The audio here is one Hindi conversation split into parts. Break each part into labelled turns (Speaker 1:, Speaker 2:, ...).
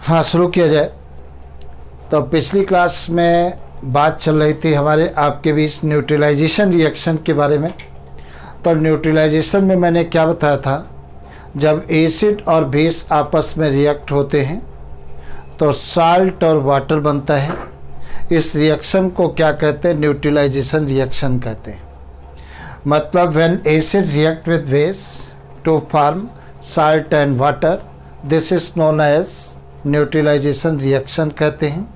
Speaker 1: हाँ, शुरू किया जाए। तो पिछली क्लास में बात चल रही थी हमारे आपके बीच न्यूट्रलाइजेशन रिएक्शन के बारे में। तो न्यूट्रलाइजेशन में मैंने क्या बताया था, जब एसिड और बेस आपस में रिएक्ट होते हैं तो साल्ट और वाटर बनता है। इस रिएक्शन को क्या कहते हैं? न्यूट्रलाइजेशन रिएक्शन कहते हैं। मतलब when acid react with base to form salt and water, this is known as neutralization reaction कहते हैं।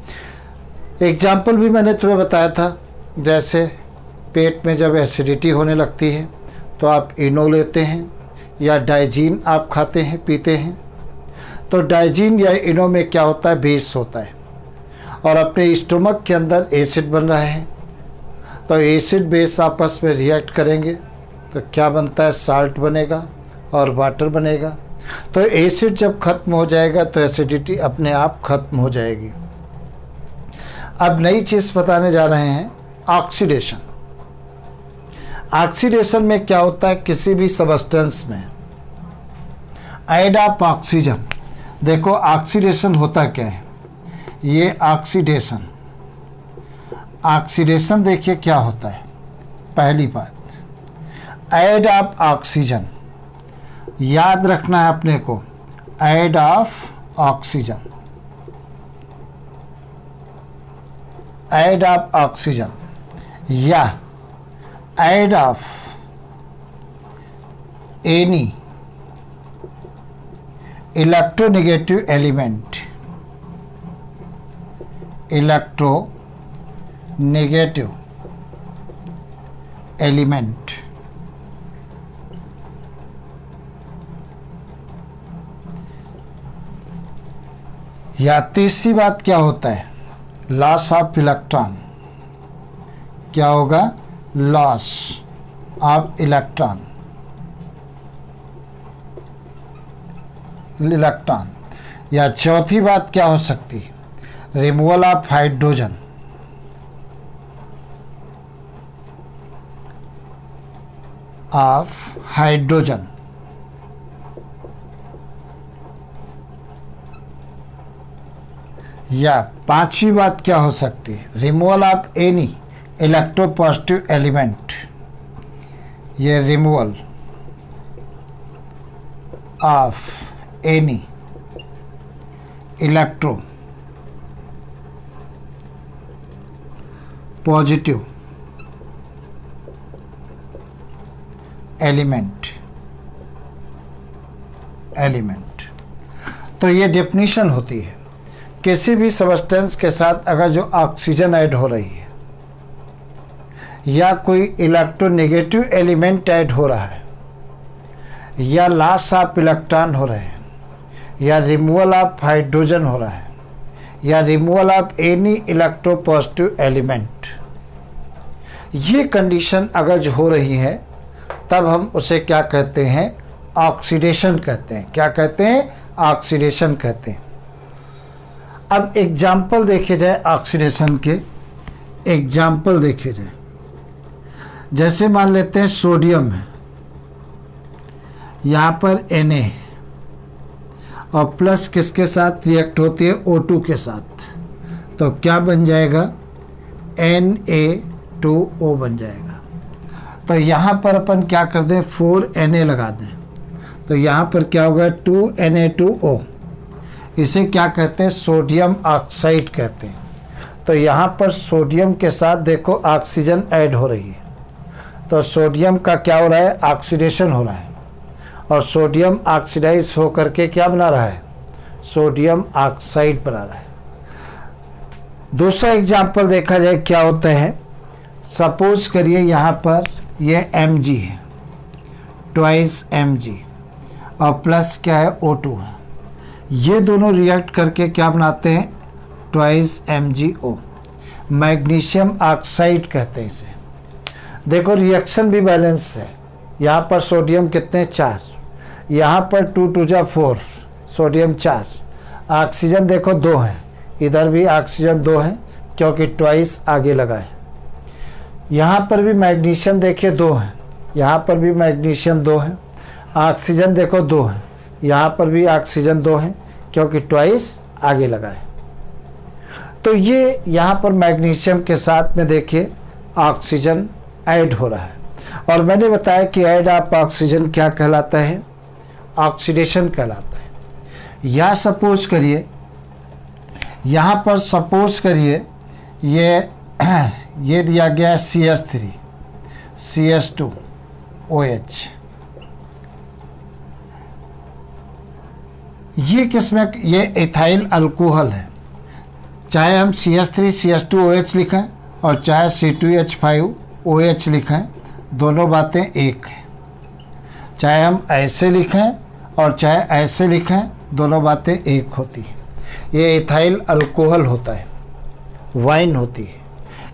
Speaker 1: एग्जाम्पल भी मैंने तुम्हें बताया था, जैसे पेट में जब एसिडिटी होने लगती है तो आप इनो लेते हैं या डाइजीन आप खाते हैं, पीते हैं। तो डाइजीन या इनो में क्या होता है? बेस होता है और अपने स्टोमक के अंदर एसिड बन रहा है। तो एसिड बेस आपस में रिएक्ट करेंगे तो क्या बनता है? साल्ट बनेगा और वाटर बनेगा। तो एसिड जब खत्म हो जाएगा तो एसिडिटी अपने आप खत्म हो जाएगी। अब नई चीज़ बताने जा रहे हैं, ऑक्सीडेशन। ऑक्सीडेशन में क्या होता है? किसी भी सबस्टेंस में ऐड ऑफ ऑक्सीजन। देखो ऑक्सीडेशन होता क्या है, ये ऑक्सीडेशन देखिए क्या होता है। पहली बात, ऐड ऑफ ऑक्सीजन, याद रखना है अपने को, add of oxygen, add of oxygen या add of any electronegative element, electronegative element. या तीसरी बात क्या होता है? Loss of electron. क्या होगा? Loss of electron. या चौथी बात क्या हो सकती है? Removal of hydrogen. या पांचवी बात क्या हो सकती है? Removal of any electropositive element. ये removal of any electropositive element. तो ये डेफिनेशन होती है। किसी भी सबस्टेंस के साथ अगर जो ऑक्सीजन ऐड हो रही है या कोई इलेक्ट्रोनेगेटिव एलिमेंट ऐड हो रहा है या लॉस ऑफ इलेक्ट्रॉन हो रहे हैं या रिमूवल ऑफ हाइड्रोजन हो रहा है या removal of any electropositive element, ये कंडीशन अगर जो हो रही है तब हम उसे क्या कहते हैं? ऑक्सीडेशन कहते हैं। क्या कहते हैं? ऑक्सीडेशन कहते हैं। अब एग्जाम्पल देखे जाए, ऑक्सीडेशन के एग्जाम्पल देखे जाए। जैसे मान लेते हैं सोडियम है, यहाँ पर Na है और प्लस किसके साथ रिएक्ट होती है? O2 के साथ। तो क्या बन जाएगा? Na2O बन जाएगा। तो यहाँ पर अपन क्या कर दें? 4Na लगा दें। तो यहाँ पर क्या होगा? 2Na2O। इसे क्या कहते हैं? सोडियम ऑक्साइड कहते हैं। तो यहाँ पर सोडियम के साथ देखो ऑक्सीजन ऐड हो रही है, तो सोडियम का क्या हो रहा है? ऑक्सीडेशन हो रहा है और सोडियम ऑक्सीडाइज होकर के क्या बना रहा है? सोडियम ऑक्साइड बना रहा है। दूसरा एग्जाम्पल देखा जाए क्या होता है। सपोज करिए यहाँ पर ये Mg है, ट्वाइस Mg और प्लस क्या है? O2 है। ये दोनों रिएक्ट करके क्या बनाते हैं? ट्वाइस MgO, मैग्नीशियम ऑक्साइड कहते हैं इसे। देखो रिएक्शन भी बैलेंस है। यहाँ पर सोडियम कितने? 4, यहाँ पर 2 2 जा 4, सोडियम 4, ऑक्सीजन देखो 2 है, इधर भी ऑक्सीजन 2 है क्योंकि ट्वाइस आगे लगा है। यहाँ पर भी मैग्नीशियम देखिए 2 है, यहाँ पर भी मैग्नीशियम 2 है, ऑक्सीजन देखो 2 है, यहाँ पर भी ऑक्सीजन 2 है क्योंकि ट्वाइस आगे लगाएं। तो ये यहाँ पर मैग्नीशियम के साथ में देखिए ऑक्सीजन ऐड हो रहा है, और मैंने बताया कि ऐड ऑफ ऑक्सीजन क्या कहलाता है, ऑक्सीडेशन कहलाता है। या सपोज करिए यहाँ पर सपोज करिए ये दिया गया है CH3 CH2OH, ये किसमें, ये एथाइल अल्कोहल है। चाहे हम CH3 CH2OH लिखें और चाहे C2H5OH लिखें, दोनों बातें एक हैं। चाहे हम ऐसे लिखें और चाहे ऐसे लिखें, दोनों बातें एक होती हैं। ये एथाइल अल्कोहल होता है, वाइन होती है।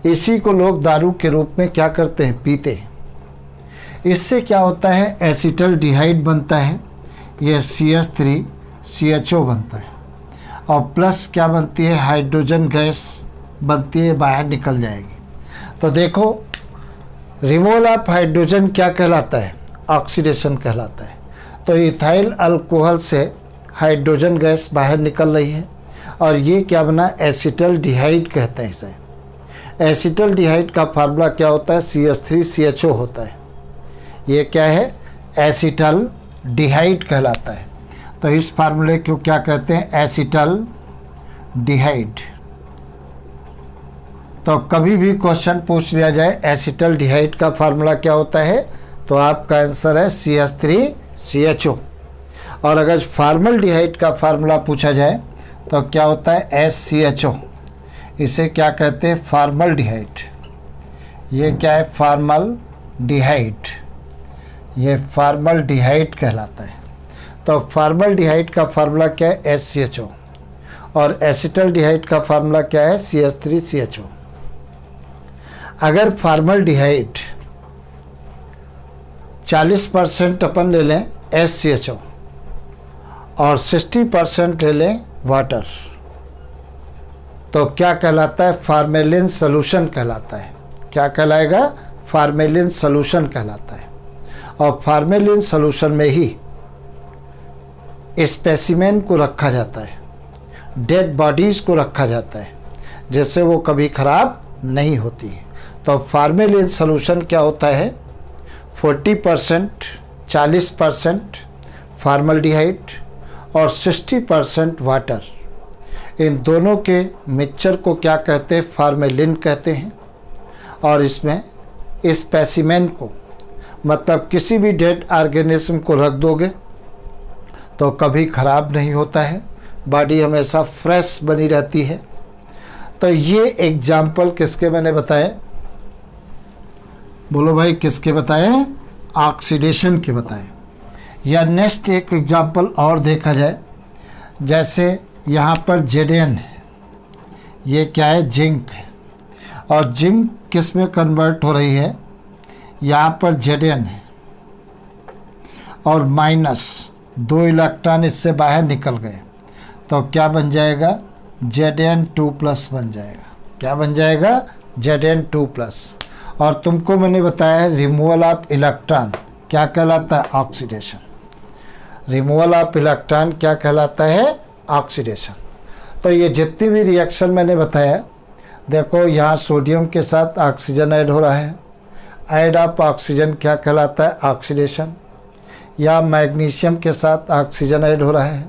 Speaker 1: इसी को लोग दारू के रूप में क्या करते हैं, पीते हैं। इससे क्या होता है, एसिटल्डिहाइड बनता है, यह CH3 CHO बनता है, और प्लस क्या बनती है, हाइड्रोजन गैस बनती है, बाहर निकल जाएगी। तो देखो रिमूवल ऑफ हाइड्रोजन क्या कहलाता है, ऑक्सीडेशन कहलाता है। तो इथाइल अल्कोहल से हाइड्रोजन गैस बाहर निकल रही है, और ये क्या बना, एसिटल्डिहाइड कहते हैं इसे। एसिटल्डिहाइड का फार्मूला क्या होता है, CH3 CHO होता है। ये क्या है, एसिटल्डिहाइड कहलाता है। तो इस फार्मूले को क्या कहते हैं, एसिटल्डिहाइड। तो कभी भी क्वेश्चन पूछ लिया जाए एसिटल्डिहाइड का फार्मूला क्या होता है, तो आपका आंसर है CH3 CHO। और अगर फॉर्मल्डिहाइड का फार्मूला पूछा जाए तो क्या होता है, SCHO। इसे क्या कहते हैं, फॉर्मल्डिहाइड। ये क्या है, फॉर्मल्डिहाइड, ये फॉर्मल्डिहाइड कहलाता है। तो फॉर्मल्डिहाइड का फार्मूला क्या है, SCHO, और एसिटल्डिहाइड का फार्मूला क्या है, CH3 CHO। अगर फॉर्मल्डिहाइड 40% अपन ले लें SCHO और 60% ले लें वाटर, तो क्या कहलाता है, फार्मेलिन सॉल्यूशन कहलाता है। क्या कहलाएगा, फार्मेलिन सॉल्यूशन कहलाता है। और फार्मेलिन सॉल्यूशन में ही स्पेसिमेन को रखा जाता है, डेड बॉडीज़ को रखा जाता है, जिससे वो कभी ख़राब नहीं होती है। तो फार्मेलिन सॉल्यूशन क्या होता है, 40% 40% फॉर्मल्डिहाइड और 60% वाटर, इन दोनों के मिक्सचर को क्या कहते हैं, फार्मेलिन कहते हैं। और इसमें स्पेसिमेन को, मतलब किसी भी डेड ऑर्गेनिज्म को रख दोगे तो कभी ख़राब नहीं होता है, बॉडी हमेशा फ्रेश बनी रहती है। तो ये एग्जाम्पल किसके मैंने बताए, बोलो भाई किसके बताए, ऑक्सीडेशन के बताए। या नेक्स्ट एक एग्जाम्पल और देखा जाए, जैसे यहाँ पर Zn है, ये क्या है, जिंक है, और जिंक किस में कन्वर्ट हो रही है, यहाँ पर Zn है, और -2 इलेक्ट्रॉन इससे बाहर निकल गए, तो क्या बन जाएगा, Zn2+ बन जाएगा। क्या बन जाएगा, Zn2+। और तुमको मैंने बताया है रिमूवल ऑफ इलेक्ट्रॉन क्या कहलाता है, ऑक्सीडेशन। रिमूवल ऑफ इलेक्ट्रॉन क्या कहलाता है, ऑक्सीडेशन। तो ये जितनी भी रिएक्शन मैंने बताया, देखो यहाँ सोडियम के साथ ऑक्सीजन ऐड हो रहा है, ऐड ऑफ ऑक्सीजन क्या कहलाता है, ऑक्सीडेशन। या मैग्नीशियम के साथ ऑक्सीजन ऐड हो रहा है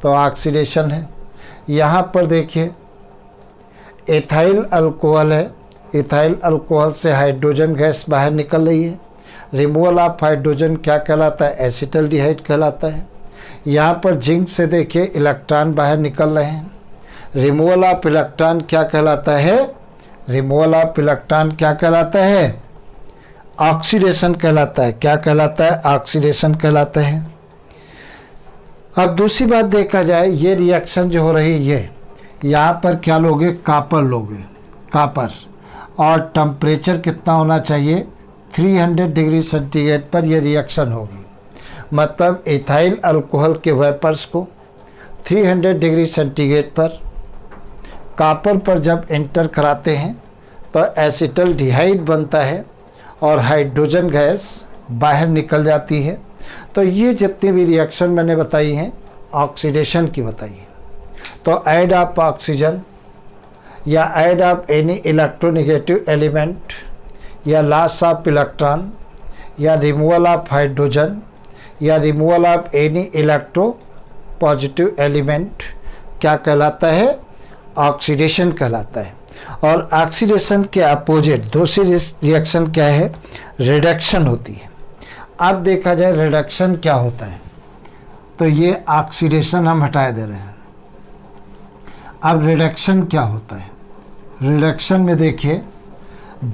Speaker 1: तो ऑक्सीडेशन है। यहाँ पर देखिए एथाइल अल्कोहल है, इथाइल अल्कोहल से हाइड्रोजन गैस बाहर निकल रही है। रिमूवल ऑफ हाइड्रोजन क्या कहलाता है, एसिटल्डिहाइड कहलाता है। यहाँ पर जिंक से देखिए इलेक्ट्रॉन बाहर निकल रहे हैं, रिमूवल ऑफ इलेक्ट्रॉन क्या कहलाता है, रिमूवल ऑफ इलेक्ट्रॉन क्या कहलाता है, ऑक्सीडेशन कहलाता है। क्या कहलाता है, ऑक्सीडेशन कहलाता है। अब दूसरी बात देखा जाए, ये रिएक्शन जो हो रही है, ये यहाँ पर क्या लोगे, कापर लोगे, कापर। और टेम्परेचर कितना होना चाहिए, 300 डिग्री सेंटीग्रेड पर ये रिएक्शन होगी। मतलब इथाइल अल्कोहल के वेपर्स को 300 डिग्री सेंटीग्रेड पर कापर पर जब एंटर कराते हैं तो एसिटल्डिहाइड बनता है और हाइड्रोजन गैस बाहर निकल जाती है। तो ये जितनी भी रिएक्शन मैंने बताई हैं ऑक्सीडेशन की बताई है। तो ऐड ऑफ ऑक्सीजन या add of any electronegative element या लॉस ऑफ इलेक्ट्रॉन या रिमूवल ऑफ हाइड्रोजन या removal of any electropositive element क्या कहलाता है? ऑक्सीडेशन कहलाता है। और ऑक्सीडेशन के अपोजिट दूसरी रिएक्शन क्या है? रिडक्शन होती है। अब देखा जाए रिडक्शन क्या होता है, तो ये ऑक्सीडेशन हम हटा दे रहे हैं। अब रिडक्शन क्या होता है? रिडक्शन में देखिए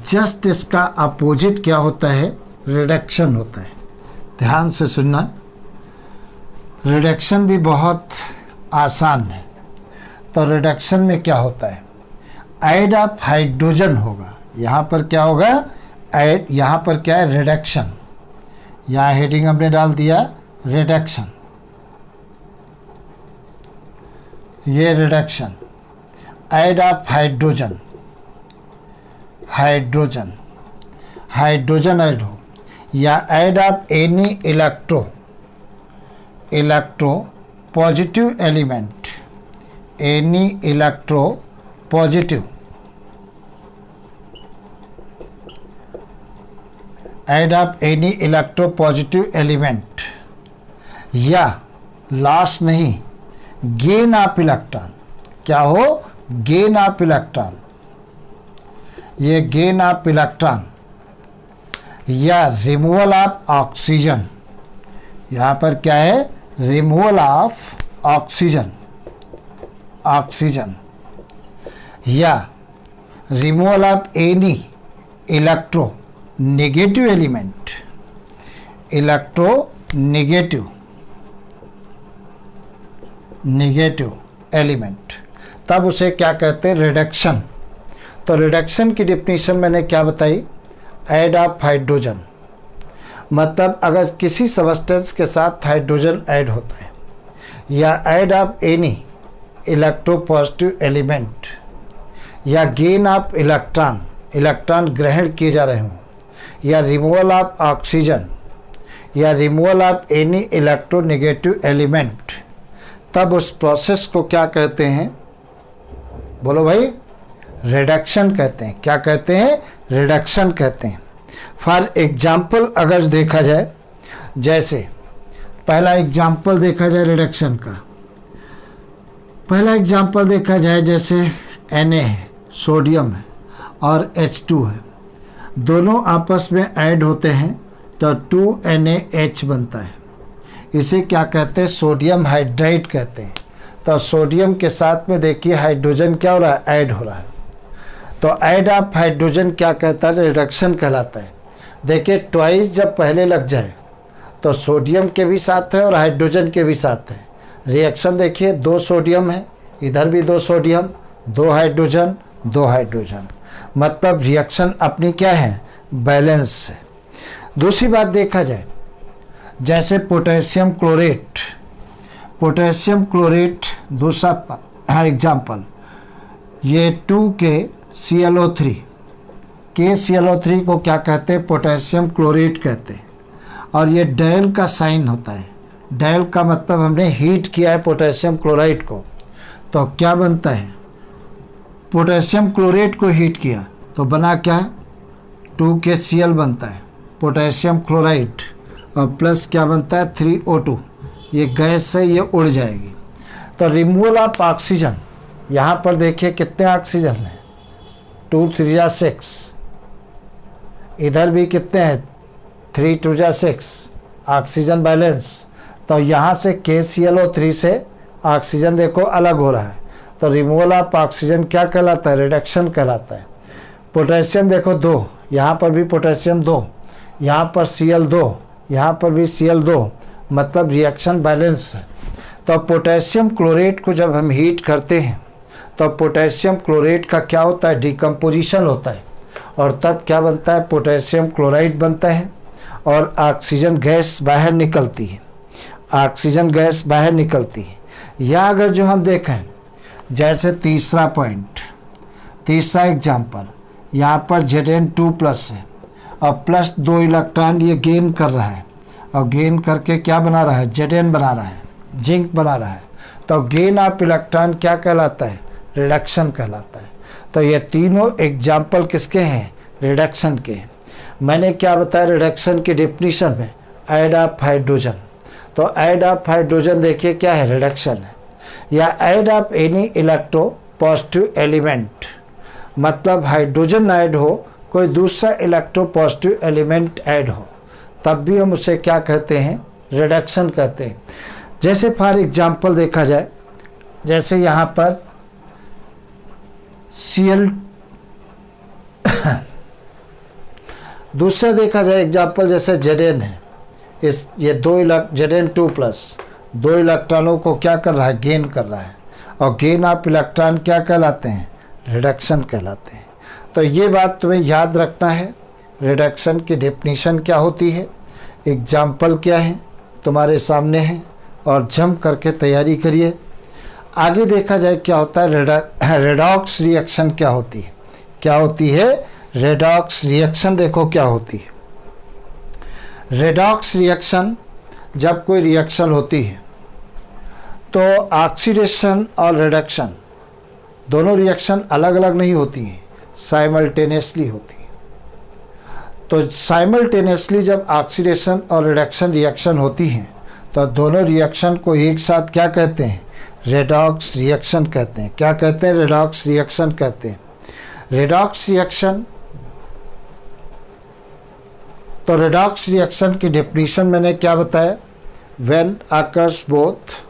Speaker 1: जस्ट इसका अपोजिट क्या होता है? रिडक्शन होता है। ध्यान से सुनना, रिडक्शन भी बहुत आसान है। तो रिडक्शन में क्या होता है? ऐड ऑफ हाइड्रोजन होगा। यहाँ पर क्या होगा? ऐड, यहाँ पर क्या है? रिडक्शन। यहाँ हेडिंग हमने डाल दिया रिडक्शन, ये reduction. Add of hydrogen, hydrogen, hydrogen add हो, या add of any electropositive element, any electro positive, add of any electropositive element, या लॉस नहीं, गेन ऑफ इलेक्ट्रॉन। क्या हो? गेन ऑफ इलेक्ट्रॉन, ये गेन ऑफ इलेक्ट्रॉन, या रिमूवल ऑफ ऑक्सीजन। यहाँ पर क्या है? रिमूवल ऑफ ऑक्सीजन, ऑक्सीजन, या removal of any electro negative element, electro negative, negative element, तब उसे क्या कहते हैं? रिडक्शन। तो रिडक्शन की डिफिनीशन मैंने क्या बताई? ऐड ऑफ हाइड्रोजन, मतलब अगर किसी सबस्टेंस के साथ हाइड्रोजन ऐड होता है, या add of any electropositive element, या गेन ऑफ इलेक्ट्रॉन, इलेक्ट्रॉन ग्रहण किए जा रहे हों, या रिमूवल ऑफ ऑक्सीजन, या removal of any electro negative element, तब उस प्रोसेस को क्या कहते हैं? बोलो भाई, रिडक्शन कहते हैं। क्या कहते हैं? रिडक्शन कहते हैं। फॉर एग्जाम्पल अगर देखा जाए, जैसे पहला एग्जाम्पल देखा जाए रिडक्शन का, पहला एग्जाम्पल देखा जाए जैसे Na है, सोडियम है, और H2 है, दोनों आपस में ऐड होते हैं तो 2NaH बनता है। इसे क्या कहते हैं? सोडियम हाइड्राइड कहते हैं। तो सोडियम के साथ में देखिए हाइड्रोजन क्या हो रहा है? ऐड हो रहा है। तो ऐड ऑफ हाइड्रोजन क्या कहता है? रिडक्शन कहलाता है। देखिए ट्वाइस जब पहले लग जाए तो सोडियम के भी साथ है और हाइड्रोजन के भी साथ है। रिएक्शन देखिए, 2 सोडियम है, इधर भी 2 सोडियम, 2 हाइड्रोजन, 2 हाइड्रोजन, मतलब रिएक्शन अपनी क्या है? बैलेंस है। दूसरी बात देखा जाए, जैसे पोटेशियम क्लोरेट, पोटेशियम क्लोरेट दूसरा एग्जाम्पल, ये 2KClO3, KClO3 को क्या कहते हैं? पोटेशियम क्लोरेट कहते हैं। और ये डैल का साइन होता है। डैल का मतलब हमने हीट किया है पोटेशियम क्लोराइड को, तो क्या बनता है? पोटेशियम क्लोरेट को हीट किया तो बना क्या? 2KCl बनता है पोटेशियम क्लोराइड, और प्लस क्या बनता है? 3O2। ये गैस से ये उड़ जाएगी। तो रिमूवल ऑफ ऑक्सीजन, यहाँ पर देखिए कितने ऑक्सीजन हैं? 2 3 6, इधर भी कितने हैं? 3 2 6, ऑक्सीजन बैलेंस। तो यहाँ से KClO3 से ऑक्सीजन देखो अलग हो रहा है, तो रिमूवल ऑफ ऑक्सीजन क्या कहलाता है? रिडक्शन कहलाता है। पोटेशियम देखो 2, यहाँ पर भी पोटेशियम 2, यहाँ पर Cl2, यहाँ पर भी Cl2, मतलब रिएक्शन बैलेंस है। तो पोटेशियम क्लोरेट को जब हम हीट करते हैं तो पोटेशियम क्लोरेट का क्या होता है? डिकम्पोजिशन होता है, और तब क्या बनता है? पोटेशियम क्लोराइड बनता है, और ऑक्सीजन गैस बाहर निकलती है, ऑक्सीजन गैस बाहर निकलती है। या अगर जो हम देखें, जैसे तीसरा पॉइंट, तीसरा एग्जाम्पल, यहाँ पर Zn2+ है और प्लस 2 इलेक्ट्रॉन ये गेन कर रहा है, और गेन करके क्या बना रहा है? Zn बना रहा है, जिंक बना रहा है। तो गेन ऑफ इलेक्ट्रॉन क्या कहलाता है? रिडक्शन कहलाता है। तो ये तीनों एग्जाम्पल किसके हैं? रिडक्शन के हैं। मैंने क्या बताया रिडक्शन की डेफिनेशन में? Add of hydrogen. तो ऐड ऑफ हाइड्रोजन देखिए क्या है? रिडक्शन है। या add of any electropositive element, मतलब हाइड्रोजन ऐड हो, कोई दूसरा इलेक्ट्रो पॉजिटिव एलिमेंट ऐड हो, तब भी हम उसे क्या कहते हैं? रिडक्शन कहते हैं। जैसे फॉर एग्जाम्पल देखा जाए, जैसे यहाँ पर Cl दूसरा देखा जाए एग्जाम्पल, जैसे Zn है, इस ये Zn2+ 2 इलेक्ट्रॉनों को क्या कर रहा है? गेन कर रहा है। और गेन ऑफ इलेक्ट्रॉन क्या कहलाते हैं? रिडक्शन कहलाते हैं। तो ये बात तुम्हें याद रखना है। रिडक्शन की डेफिनेशन क्या होती है, एग्जाम्पल क्या है, तुम्हारे सामने है, और जम करके तैयारी करिए। आगे देखा जाए क्या होता है रेडॉक्स रिएक्शन क्या होती है? क्या होती है रेडॉक्स रिएक्शन? देखो क्या होती है रेडॉक्स रिएक्शन। जब कोई रिएक्शन होती है तो ऑक्सीडेशन और रिडक्शन दोनों रिएक्शन अलग अलग नहीं होती हैं, साइमल्टेनियसली होती है। तो साइमल्टेनियसली जब ऑक्सीडेशन और रिडक्शन रिएक्शन होती हैं तो दोनों रिएक्शन को एक साथ क्या कहते हैं? रेडॉक्स रिएक्शन कहते हैं। क्या कहते हैं? रेडॉक्स रिएक्शन कहते हैं। रेडॉक्स रिएक्शन, तो रेडॉक्स रिएक्शन की डेफिनेशन मैंने क्या बताया? When occurs both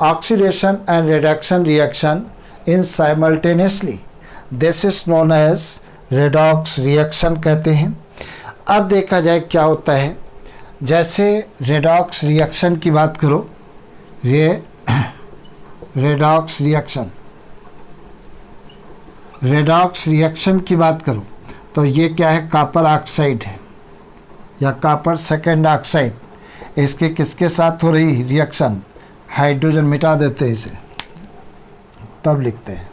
Speaker 1: oxidation and reduction reaction in simultaneously, this is known as redox reaction कहते हैं। अब देखा जाए क्या होता है, जैसे रेडॉक्स रिएक्शन की बात करो, ये रेडॉक्स रिएक्शन की बात करो तो ये क्या है? कॉपर ऑक्साइड है या कॉपर सेकेंड ऑक्साइड। इसके किसके साथ हो रही रिएक्शन? हाइड्रोजन मिटा देते हैं इसे, तब लिखते हैं।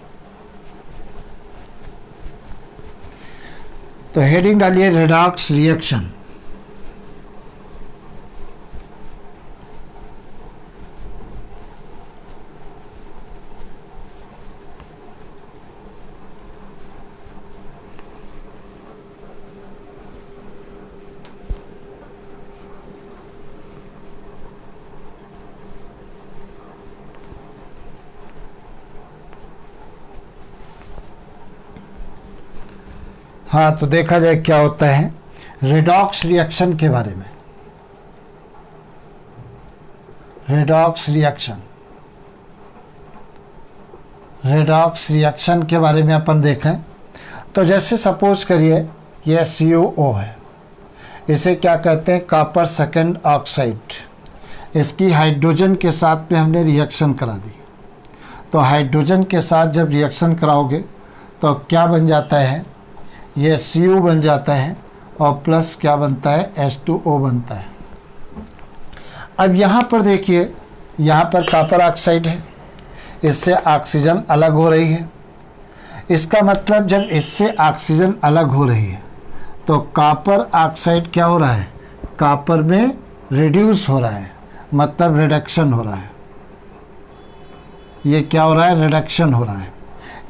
Speaker 1: तो हेडिंग डालिए रेडॉक्स रिएक्शन। हाँ, तो देखा जाए क्या होता है रेडॉक्स रिएक्शन के बारे में। रेडॉक्स रिएक्शन के बारे में अपन देखें तो जैसे सपोज करिए ये CuO है, इसे क्या कहते हैं? Copper second oxide. इसकी हाइड्रोजन के साथ में हमने रिएक्शन करा दी। तो हाइड्रोजन के साथ जब रिएक्शन कराओगे तो क्या बन जाता है? ये Cu बन जाता है और प्लस क्या बनता है? H2O बनता है। अब यहाँ पर देखिए, यहाँ पर कॉपर ऑक्साइड है, इससे ऑक्सीजन अलग हो रही है। इसका मतलब जब इससे ऑक्सीजन अलग हो रही है तो कॉपर ऑक्साइड क्या हो रहा है? कॉपर में रिड्यूस हो रहा है, मतलब रिडक्शन हो रहा है। ये क्या हो रहा है? रिडक्शन हो रहा है।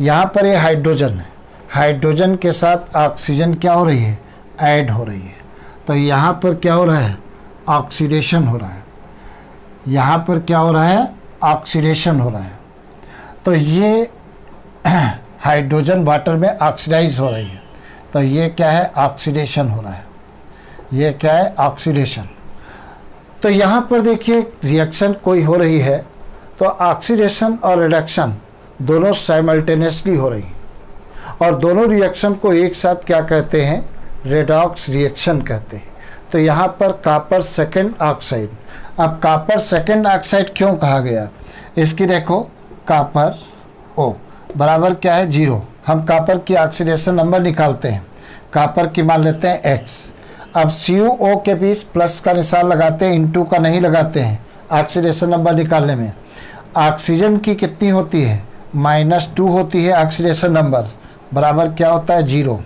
Speaker 1: यहाँ पर ये हाइड्रोजन है, हाइड्रोजन के साथ ऑक्सीजन क्या हो रही है? ऐड हो रही है। तो यहाँ पर क्या हो रहा है? ऑक्सीडेशन हो रहा है। यहाँ पर क्या हो रहा है? ऑक्सीडेशन हो रहा है। तो ये हाइड्रोजन वाटर में ऑक्सीडाइज हो रही है, तो ये क्या है? ऑक्सीडेशन हो रहा है। ये क्या है? ऑक्सीडेशन। तो यहाँ पर देखिए रिएक्शन कोई हो रही है तो ऑक्सीडेशन और रिडक्शन दोनों साइमल्टेनियसली हो रही है, और दोनों रिएक्शन को एक साथ क्या कहते हैं? रेडॉक्स रिएक्शन कहते हैं। तो यहाँ पर कॉपर सेकेंड ऑक्साइड, अब कॉपर सेकेंड ऑक्साइड क्यों कहा गया? इसकी देखो, कॉपर O बराबर क्या है? 0। हम कॉपर की ऑक्सीडेशन नंबर निकालते हैं, कॉपर की मान लेते हैं X। अब CuO के बीच प्लस का निशान लगाते हैं, इंटू का नहीं लगाते हैं ऑक्सीडेशन नंबर निकालने में। ऑक्सीजन की कितनी होती है? -2 होती है ऑक्सीडेशन नंबर, बराबर क्या होता है? 0।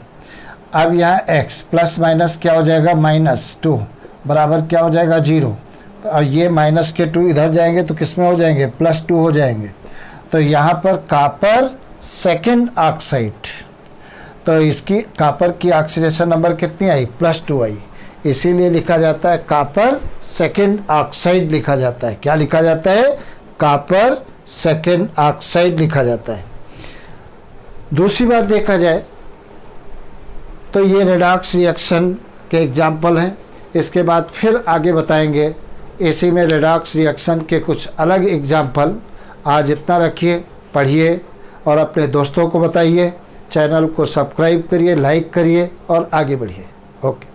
Speaker 1: अब यहाँ X प्लस माइनस क्या हो जाएगा? -2 बराबर क्या हो जाएगा? 0। और ये -K2 इधर जाएंगे तो किस में हो जाएंगे, +2 हो जाएंगे। तो यहाँ पर कॉपर सेकेंड ऑक्साइड, तो इसकी कॉपर की ऑक्सीडेशन नंबर कितनी आई, +2 आई, इसीलिए लिखा जाता है कॉपर सेकेंड ऑक्साइड लिखा जाता है। क्या लिखा जाता है, कॉपर सेकेंड ऑक्साइड लिखा जाता है। दूसरी बात देखा जाए तो ये रेडॉक्स रिएक्शन के एग्जाम्पल हैं। इसके बाद फिर आगे बताएंगे इसी में रेडॉक्स रिएक्शन के कुछ अलग एग्जाम्पल। आज इतना रखिए, पढ़िए और अपने दोस्तों को बताइए। चैनल को सब्सक्राइब करिए, लाइक करिए और आगे बढ़िए। ओके।